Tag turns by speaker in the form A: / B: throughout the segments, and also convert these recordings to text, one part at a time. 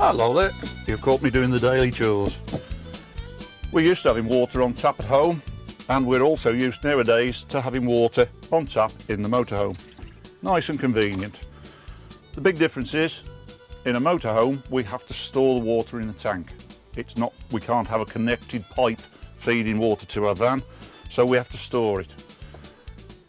A: Hello there, you've caught me doing the daily chores. We're used to having water on tap at home, and we're also used nowadays to having water on tap in the motorhome. Nice and convenient. The big difference is, in a motorhome we have to store the water in a tank. We can't have a connected pipe feeding water to our van, so we have to store it.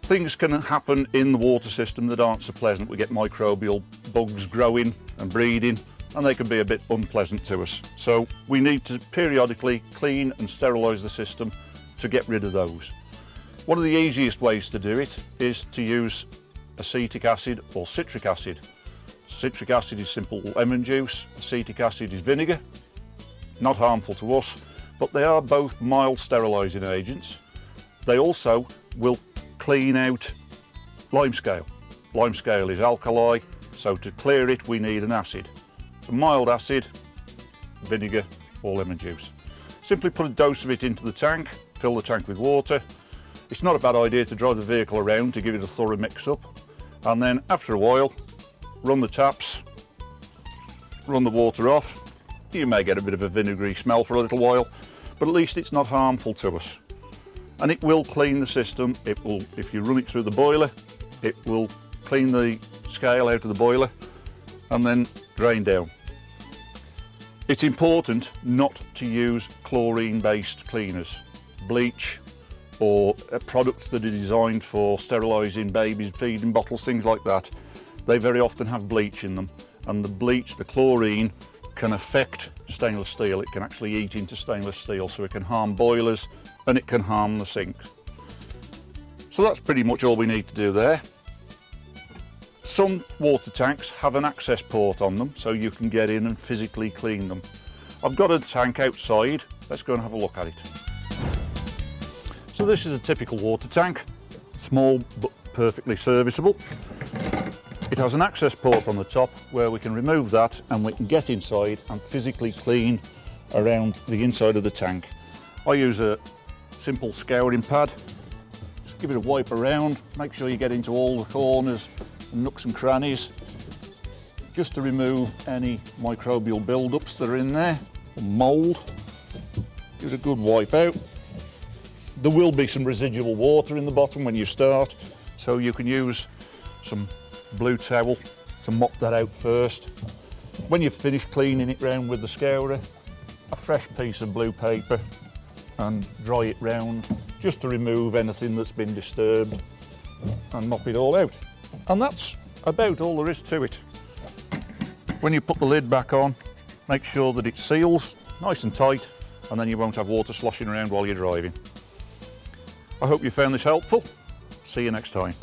A: Things can happen in the water system that aren't so pleasant. We get microbial bugs growing and breeding, and they can be a bit unpleasant to us. So we need to periodically clean and sterilise the system to get rid of those. One of the easiest ways to do it is to use acetic acid or citric acid. Citric acid is simple lemon juice, acetic acid is vinegar. Not harmful to us, but they are both mild sterilising agents. They also will clean out limescale. Limescale is alkali, so to clear it we need an acid. A mild acid, vinegar or lemon juice. Simply put a dose of it into the tank, fill the tank with water. It's not a bad idea to drive the vehicle around to give it a thorough mix up, and then after a while run the taps, run the water off. You may get a bit of a vinegary smell for a little while, but at least it's not harmful to us. And it will clean the system. It will, if you run it through the boiler, it will clean the scale out of the boiler and then drain down. It's important not to use chlorine-based cleaners, bleach or products that are designed for sterilising babies, feeding bottles, things like that. They very often have bleach in them, and the bleach, the chlorine, can affect stainless steel. It can actually eat into stainless steel, so it can harm boilers and it can harm the sinks. So that's pretty much all we need to do there. Some water tanks have an access port on them, so you can get in and physically clean them. I've got a tank outside. Let's go and have a look at it. So this is a typical water tank, small but perfectly serviceable. It has an access port on the top where we can remove that and we can get inside and physically clean around the inside of the tank. I use a simple scouring pad. Just give it a wipe around, make sure you get into all the corners and nooks and crannies, just to remove any microbial build-ups that are in there, or mould. Give it a good wipe out. There will be some residual water in the bottom when you start, so you can use some blue towel to mop that out first. When you've finished cleaning it round with the scourer, a fresh piece of blue paper and dry it round just to remove anything that's been disturbed and mop it all out. And that's about all there is to it. When you put the lid back on, make sure that it seals nice and tight, and then you won't have water sloshing around while you're driving. I hope you found this helpful. See you next time.